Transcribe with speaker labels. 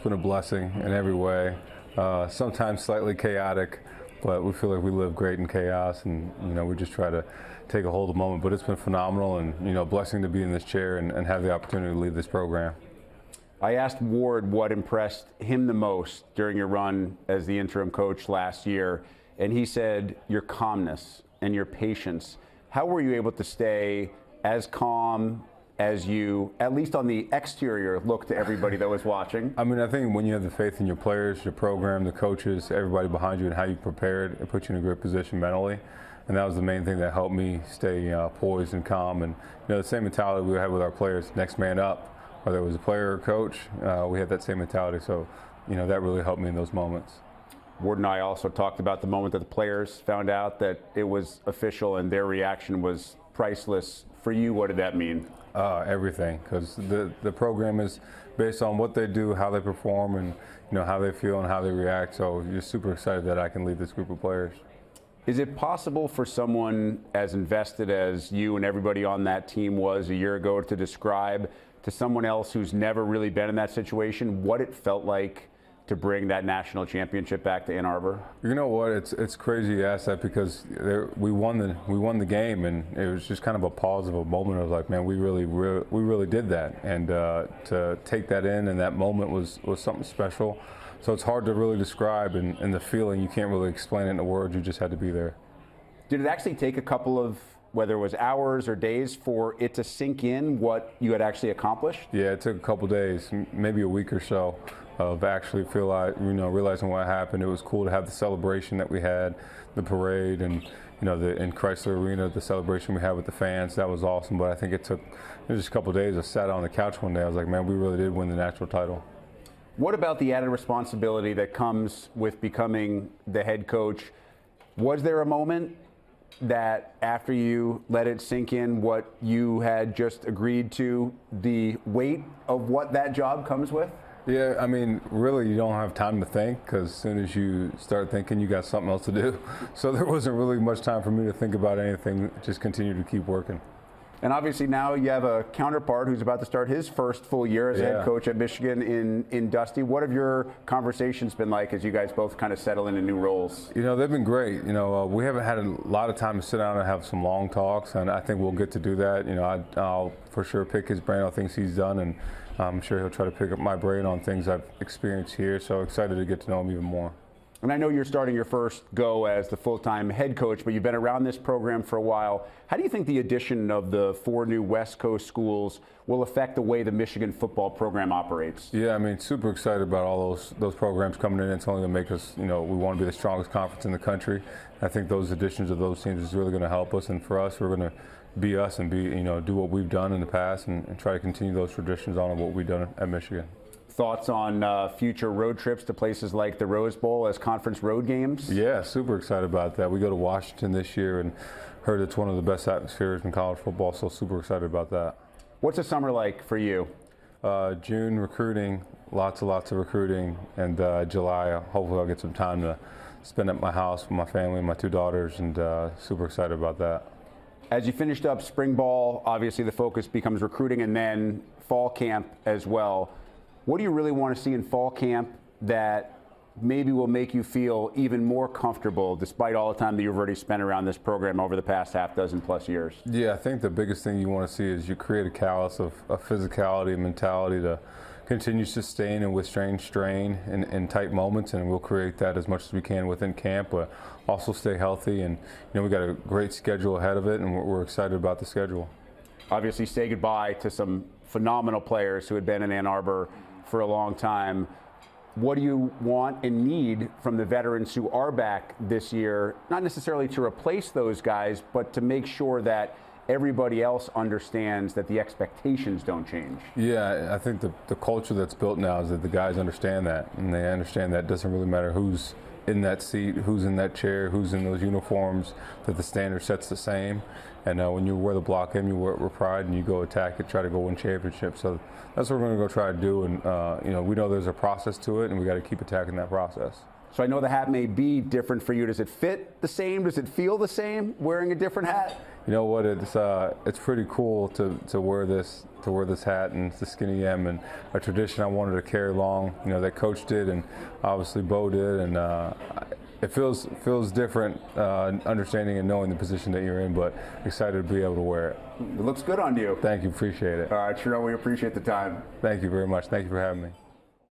Speaker 1: been a blessing in every way. Sometimes slightly chaotic, but we feel like we live great in chaos, and we just try to take a hold of the moment. But it's been phenomenal, and blessing to be in this chair and have the opportunity to lead this program.
Speaker 2: I asked Ward what impressed him the most during your run as the interim coach last year, and he said your calmness and your patience. How were you able to stay as calm as you, at least on the exterior, look to everybody that was watching?
Speaker 1: I mean, I think when you have the faith in your players, your program, the coaches, everybody behind you, and how you prepared, it puts you in a great position mentally. And that was the main thing that helped me stay poised and calm. And the same mentality we had with our players, next man up. Whether it was a player or coach, we had that same mentality. So, that really helped me in those moments.
Speaker 2: Ward and I also talked about the moment that the players found out that it was official, and their reaction was priceless. For you, what did that mean?
Speaker 1: Everything, because the program is based on what they do, how they perform, and how they feel and how they react. So you're super excited that I can lead this group of players.
Speaker 2: Is it possible for someone as invested as you and everybody on that team was a year ago to describe to someone else who's never really been in that situation what it felt like to bring that national championship back to Ann Arbor?
Speaker 1: You know what? It's crazy you ask that, because we won the game, and it was just kind of a pause of a moment. I was like, man, we really did that, and to take that in that moment was something special. So it's hard to really describe, and the feeling, you can't really explain it in words. You just had to be there.
Speaker 2: Did it actually take a couple of, whether it was hours or days, for it to sink in what you had actually accomplished?
Speaker 1: Yeah, it took a couple days, maybe a week or so, of actually realizing what happened. It was cool to have the celebration that we had, the parade, and in Chrysler Arena, the celebration we had with the fans. That was awesome. But I think it was just a couple days. I sat on the couch one day. I was like, man, we really did win the national title.
Speaker 2: What about the added responsibility that comes with becoming the head coach? Was there a moment that after you let it sink in what you had just agreed to, the weight of what that job comes with?
Speaker 1: Yeah, I mean, really, you don't have time to think, because as soon as you start thinking, you got something else to do. So there wasn't really much time for me to think about anything, just continue to keep working.
Speaker 2: And obviously now you have a counterpart who's about to start his first full year as head coach at Michigan in Dusty. What have your conversations been like as you guys both kind of settle into new roles?
Speaker 1: They've been great. We haven't had a lot of time to sit down and have some long talks, and I think we'll get to do that. I'll for sure pick his brain on things he's done, and I'm sure he'll try to pick up my brain on things I've experienced here. So excited to get to know him even more.
Speaker 2: And I know you're starting your first go as the full-time head coach, but you've been around this program for a while. How do you think the addition of the 4 new West Coast schools will affect the way the Michigan football program operates?
Speaker 1: Yeah, I mean, super excited about all those programs coming in. It's only going to make us, we want to be the strongest conference in the country. I think those additions of those teams is really going to help us. And for us, we're going to be us and do what we've done in the past and try to continue those traditions on what we've done at Michigan.
Speaker 2: Thoughts on future road trips to places like the Rose Bowl as conference road games?
Speaker 1: Yeah, super excited about that. We go to Washington this year and heard it's one of the best atmospheres in college football, so super excited about that.
Speaker 2: What's a summer like for you?
Speaker 1: June, recruiting, lots of recruiting, and July, hopefully I'll get some time to spend at my house with my family and my 2 daughters, and super excited about that.
Speaker 2: As you finished up spring ball, obviously the focus becomes recruiting and then fall camp as well. What do you really want to see in fall camp that maybe will make you feel even more comfortable despite all the time that you've already spent around this program over the past half dozen plus years?
Speaker 1: Yeah, I think the biggest thing you want to see is you create a callus of physicality and mentality to continue to sustain and withstand strain in tight moments, and we'll create that as much as we can within camp, but also stay healthy. And we got a great schedule ahead of it, and we're excited about the schedule.
Speaker 2: Obviously, say goodbye to some phenomenal players who had been in Ann Arbor for a long time. What do you want and need from the veterans who are back this year, not necessarily to replace those guys, but to make sure that everybody else understands that the expectations don't change?
Speaker 1: Yeah, I think the culture that's built now is that the guys understand that, and they understand that it doesn't really matter who's in that seat, who's in that chair, who's in those uniforms, that the standard set's the same. And when you wear the block M, you wear it with pride, and you go attack it, try to go win championships. So that's what we're going to go try to do. And we know there's a process to it, and we got to keep attacking that process.
Speaker 2: So I know the hat may be different for you. Does it fit the same? Does it feel the same wearing a different hat?
Speaker 1: You know what? It's pretty cool to wear this hat, and it's the skinny M, and a tradition I wanted to carry along. You know, that Coach did, and obviously Bo did, and it feels different, understanding and knowing the position that you're in, but excited to be able to wear it.
Speaker 2: It looks good on you.
Speaker 1: Thank you, appreciate it.
Speaker 2: All right, Sherrone, we appreciate the time.
Speaker 1: Thank you very much. Thank you for having me.